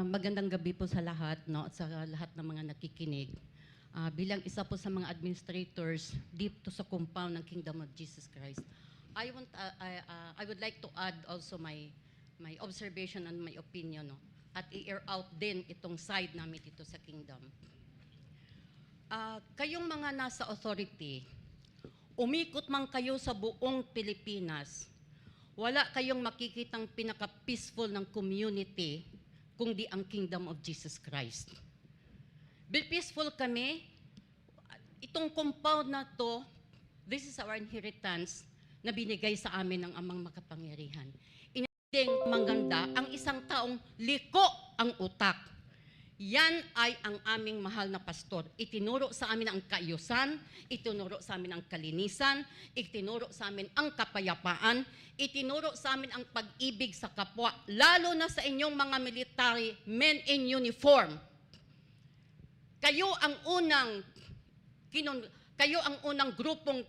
Magandang gabi po sa lahat, no, at sa lahat ng mga nakikinig. Bilang isa po sa mga administrators dito sa compound ng Kingdom of Jesus Christ, I would like to add also my observation and my opinion, no, at i-air out din itong side namin dito sa Kingdom. Kayong mga nasa authority, umikot man kayo sa buong Pilipinas, wala kayong makikitang pinaka-peaceful ng community kundi ang Kingdom of Jesus Christ. Be peaceful kami. Itong compound na to, this is our inheritance na binigay sa amin ng Amang Makapangyarihan. Inading mangganda ang isang taong liko ang utak. Yan ay ang aming mahal na pastor. Itinuro sa amin ang kaayusan, itinuro sa amin ang kalinisan, itinuro sa amin ang kapayapaan, itinuro sa amin ang pag-ibig sa kapwa, lalo na sa inyong mga military men in uniform. Kayo ang unang grupong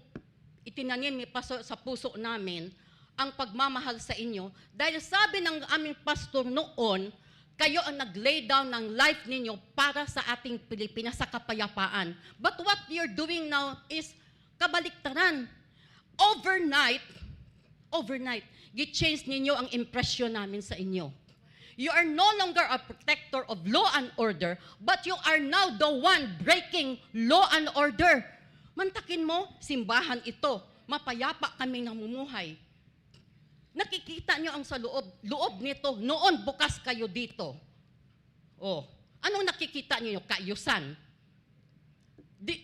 itinanim ni Pastor sa puso namin ang pagmamahal sa inyo dahil sabi ng aming pastor noon, kayo ang nag-lay down ng life ninyo para sa ating Pilipinas, sa kapayapaan. But what you're doing now is kabaliktaran. Overnight, gi-change ninyo ang impression namin sa inyo. You are no longer a protector of law and order, but you are now the one breaking law and order. Mantakin mo, simbahan ito. Mapayapa kaming namumuhay. Nakikita nyo ang sa loob nito, noon bukas kayo dito. Oh, anong nakikita nyo? Kaayusan.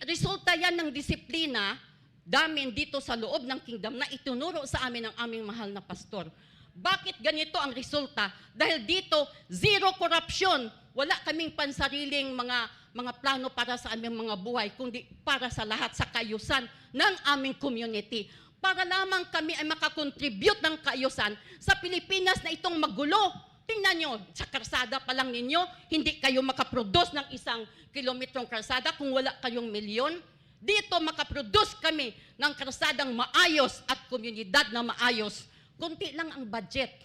Resulta yan ng disiplina namin dito sa loob ng kingdom na itunuro sa amin ng aming mahal na pastor. Bakit ganito ang resulta? Dahil dito, zero corruption. Wala kaming pansariling mga plano para sa aming mga buhay, kundi para sa lahat, sa kaayusan ng aming community. Para lamang kami ay makakontribute ng kaayusan sa Pilipinas na itong magulo. Tingnan nyo, sa karsada pa lang ninyo, hindi kayo makaproduce ng 1 kilometrong karsada kung wala kayong milyon. Dito makaproduce kami ng karsadang maayos at komunidad na maayos. Kunti lang ang budget.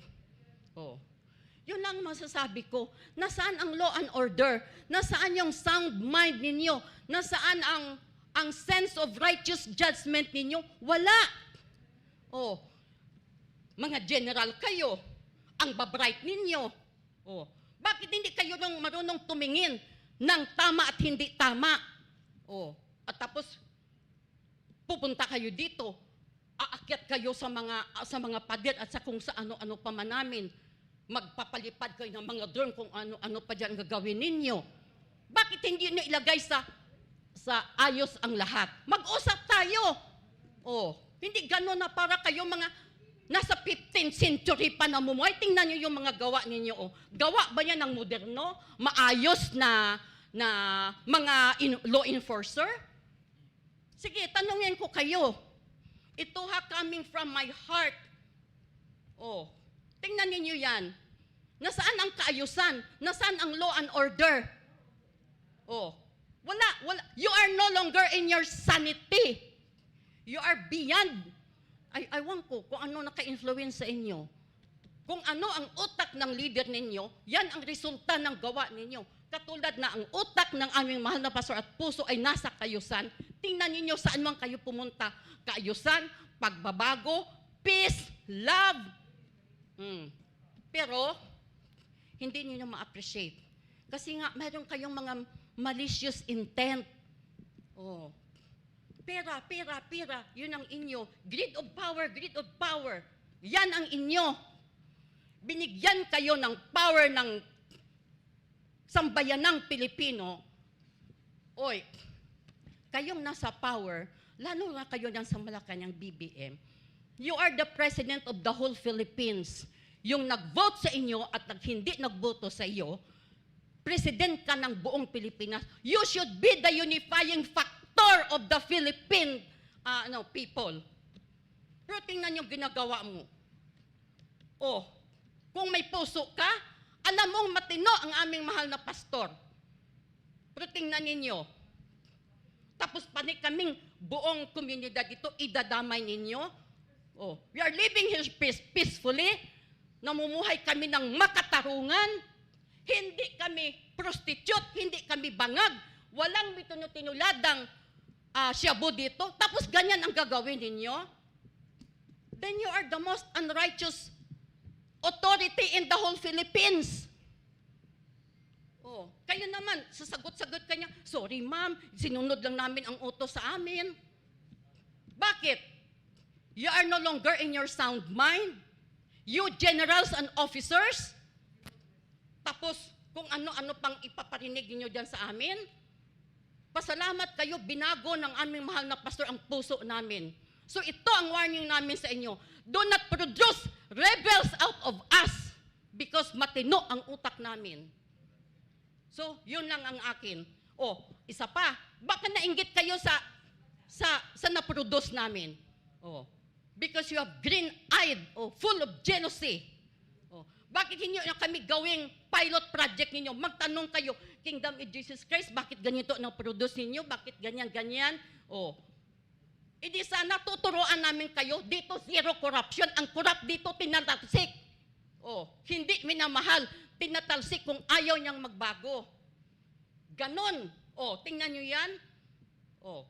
Oh. Yun lang masasabi ko. Nasaan ang law and order? Nasaan yung sound mind ninyo? Nasaan ang sense of righteous judgment ninyo? Wala. Oh, mga general kayo, ang babright ninyo. Oh, bakit hindi kayo nung marunong tumingin ng tama at hindi tama? Oh, at tapos pupunta kayo dito, aakyat kayo sa mga pader at sa kung sa ano-ano pa man namin. Magpapalipad kayo ng mga drone kung ano-ano pa diyan gagawin ninyo. Bakit hindi niyo ilagay sa ayos ang lahat? Mag-usap tayo. Oh, hindi gano'n na para kayo mga nasa 15th century pa namumuhay. Tingnan niyo yung mga gawa ninyo. Oh. Gawa ba yan ng moderno? Maayos na mga law enforcer? Sige, tanungin ko kayo. Ito coming from my heart. Oh, tingnan niyo yan. Nasaan ang kaayusan? Nasaan ang law and order? Oh, wala. You are no longer in your sanity. You are beyond. Aywan ko kung ano naka-influence sa inyo. Kung ano ang utak ng leader ninyo, yan ang resulta ng gawa ninyo. Katulad na ang utak ng aming mahal na pastor at puso ay nasa kaayusan. Tingnan ninyo saan man kayo pumunta. Kaayusan, pagbabago, peace, love. Pero, hindi niyo ma-appreciate. Kasi nga, mayroon kayong mga malicious intent. Oh. Pera, yun ang inyo. Greed of power. Yan ang inyo. Binigyan kayo ng power ng sambayanang Pilipino. Oy, kayong nasa power, lalo na kayo nang sa Malacanang BBM, you are the president of the whole Philippines. Yung nag-vote sa inyo at hindi nagboto sa iyo, president ka ng buong Pilipinas. You should be the unifying factor of the Philippine people. Pero tingnan yung ginagawa mo. Oh, kung may puso ka, alam mong matino ang aming mahal na pastor. Pero tingnan ninyo. Tapos kaming buong komunidad dito, idadamay ninyo. Oh, we are living here peacefully. Namumuhay kami ng makatarungan. Hindi kami prostitute, hindi kami bangag, walang tinuladang shabu dito, tapos ganyan ang gagawin ninyo? Then you are the most unrighteous authority in the whole Philippines. Oh, kayo naman, sasagot-sagot ka niya, sorry ma'am, sinunod lang namin ang utos sa amin. Bakit? You are no longer in your sound mind? You generals and officers? Tapos kung ano-ano pang ipaparinig niyo dyan sa amin? Pasalamat kayo, binago ng aming mahal na pastor ang puso namin. So ito ang warning namin sa inyo. Do not produce rebels out of us because matino ang utak namin. So, yun lang ang akin. Oh, isa pa, baka nainggit kayo sa na-produce namin. Oh, because you have green-eyed, full of jealousy. Oh, bakit hindi na kami gawing pilot project ninyo? Magtanong kayo, Kingdom of Jesus Christ, bakit ganito na-produce ninyo? Bakit ganyan-ganyan? Oh, hindi sana tuturuan namin kayo, dito zero corruption. Ang corrupt dito, tinatalsik. Oh, hindi minamahal, tinatalsik kung ayaw niyang magbago. Ganon. Oh, tingnan niyo yan. Oh,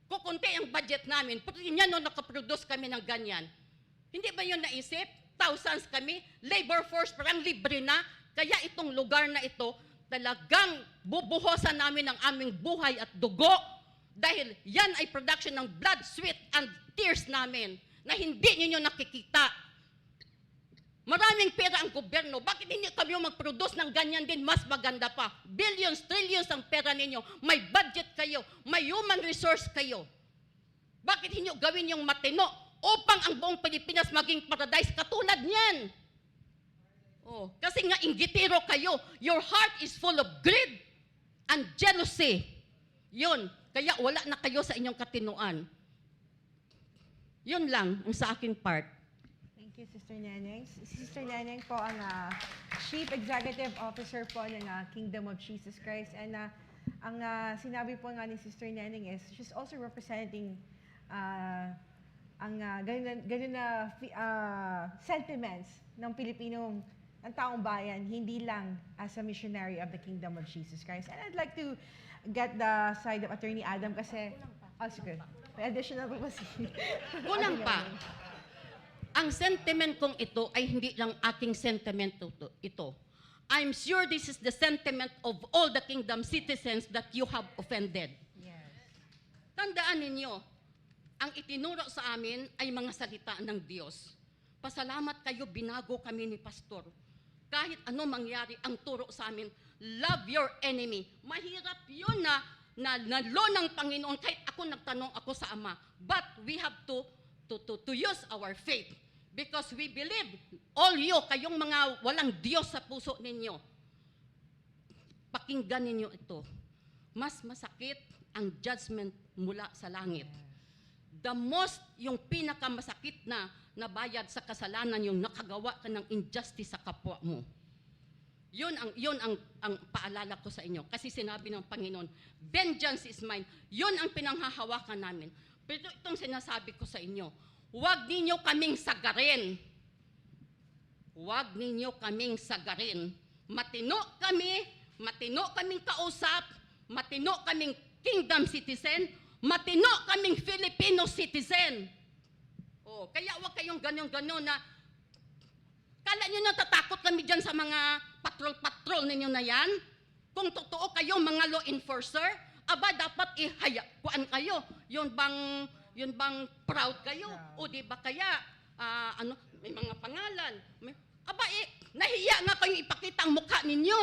kukunti ang budget namin. Pero yan no, nakaproduce kami ng ganyan. Hindi ba yun naisip? Thousands kami, labor force parang libre na. Kaya itong lugar na ito, talagang bubuhosan namin ang aming buhay at dugo. Dahil yan ay production ng blood, sweat, and tears namin na hindi ninyo nakikita. Maraming pera ang gobyerno. Bakit hindi kami mag-produce ng ganyan din? Mas maganda pa. Billions, trillions ang pera ninyo. May budget kayo. May human resource kayo. Bakit hindi gawin yung matino upang ang buong Pilipinas maging paradise katulad niyan? Oh, kasi nga inggitero kayo. Your heart is full of greed and jealousy. Yun. Kaya wala na kayo sa inyong katinuan. Yun lang ang sa aking part. Thank you, Sister Neneng. Si Sister Neneng po ang Chief Executive Officer po ng Kingdom of Jesus Christ. And ang sinabi po nga ni Sister Neneng is she's also representing ang ganun na sentiments ng Pilipinong ng taong bayan, hindi lang as a missionary of the Kingdom of Jesus Christ. And I'd like to get the side of Attorney Adam kasi... Oh, sige. May additional po si... Kulang pa. Ang sentiment kong ito ay hindi lang aking sentiment ito. I'm sure this is the sentiment of all the kingdom citizens that you have offended. Yes. Tandaan ninyo, ang itinuro sa amin ay mga salita ng Diyos. Pasalamat kayo, binago kami ni Pastor. Kahit ano mangyari, ang turo sa amin, love your enemy. Mahirap yun na law ng Panginoon, kahit ako nagtanong ako sa Ama. But we have to use our faith. Because we believe, all you, kayong mga walang Diyos sa puso ninyo, pakinggan ninyo ito. Mas masakit ang judgment mula sa langit. The most, yung pinakamasakit na bayad sa kasalanan, yung nakagawa ka ng injustice sa kapwa mo. Yun ang paalala ko sa inyo. Kasi sinabi ng Panginoon, vengeance is mine. Yun ang pinanghahawakan namin. Pero itong sinasabi ko sa inyo, huwag ninyo kaming sagarin. Huwag ninyo kaming sagarin. Matino kaming kausap, matino kaming kingdom citizen, matino kaming Filipino citizen. Oh, kaya huwag kayong ganyan-ganyan na kala nyo natatakot kami dyan sa mga patrol-patrol ninyo na yan? Kung totoo kayo mga law enforcer, aba dapat kuan kayo. Yun bang proud kayo? O di ba kaya, may mga pangalan. Nahiya nga kayong ipakita ang mukha ninyo.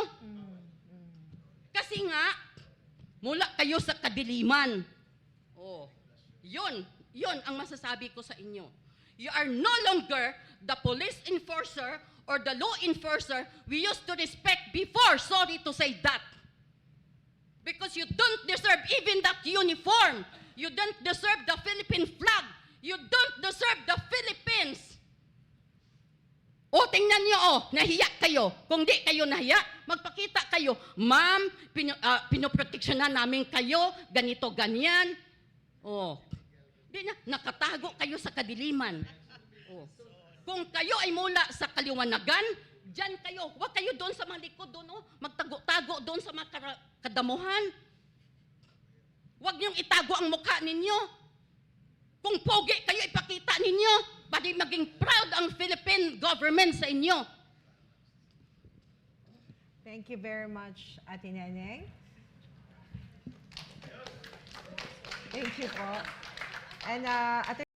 Kasi nga, mula kayo sa kadiliman. Oh, yun ang masasabi ko sa inyo. You are no longer the police enforcer or the law enforcer we used to respect before. Sorry to say that. Because you don't deserve even that uniform. You don't deserve the Philippine flag. You don't deserve the Philippines. O, tingnan nyo, nahiya kayo. Kung di kayo nahiya, magpakita kayo. Ma'am, pinoproteksyonan namin kayo, ganito, ganyan. O, di na, nakatago kayo sa kadiliman. O, kung kayo ay mula sa kaliwanagan, Diyan kayo. Huwag kayo doon sa mga likod doon, oh. Magtago-tago doon sa mga kadamuhan. Huwag niyong itago ang mukha ninyo. Kung pogi kayo, ipakita ninyo. Pwede maging proud ang Philippine government sa inyo. Thank you very much, Ate Neneng. Thank you po. And at